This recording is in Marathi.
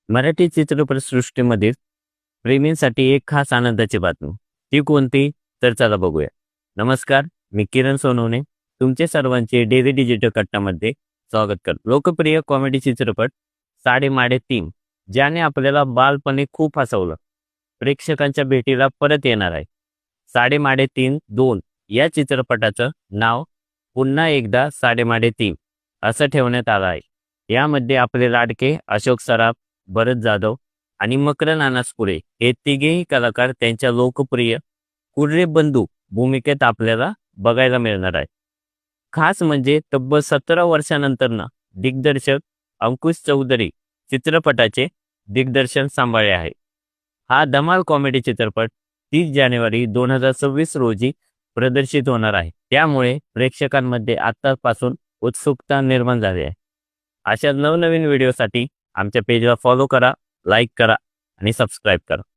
मराठी चित्रपटसृष्टीमध्ये प्रेमींसाठी एक खास आनंदाची बातमी. ती कोणती? तर चला बघूया. नमस्कार, मी किरण सोनवणे तुमचे सर्वांचे डेली डिजिटल कट्टामध्ये स्वागत करतो. लोकप्रिय कॉमेडी चित्रपट साडेमाडे 3 ज्याने आपल्याला बालपणी खूप हसवलं, प्रेक्षकांच्या भेटीला परत येणार आहे. साडेमाडे 3 2 या चित्रपटाचं नाव पुन्हा एकदा साडेमाडे 3 असं ठेवण्यात आलं आहे. यामध्ये आपले लाडके अशोक सराफ, भरत जाधव आणि मकरंद अनासपुरे हे तिघेही कलाकार त्यांच्या लोकप्रिय कुर्रे बंधू भूमिकेत आपल्याला बघायला मिळणार आहे. खास म्हणजे तब्बल 17 वर्षानंतर दिग्दर्शक अंकुश चौधरी चित्रपटाचे दिग्दर्शन सांभाळले आहे. हा धमाल कॉमेडी चित्रपट 30 जानेवारी 2026 रोजी प्रदर्शित होणार आहे. त्यामुळे प्रेक्षकांमध्ये आतापासून उत्सुकता निर्माण झाली आहे. अशा नवनवीन व्हिडिओसाठी आमच्या पेजला फॉलो करा, लाईक करा आणि सबस्क्राईब करा.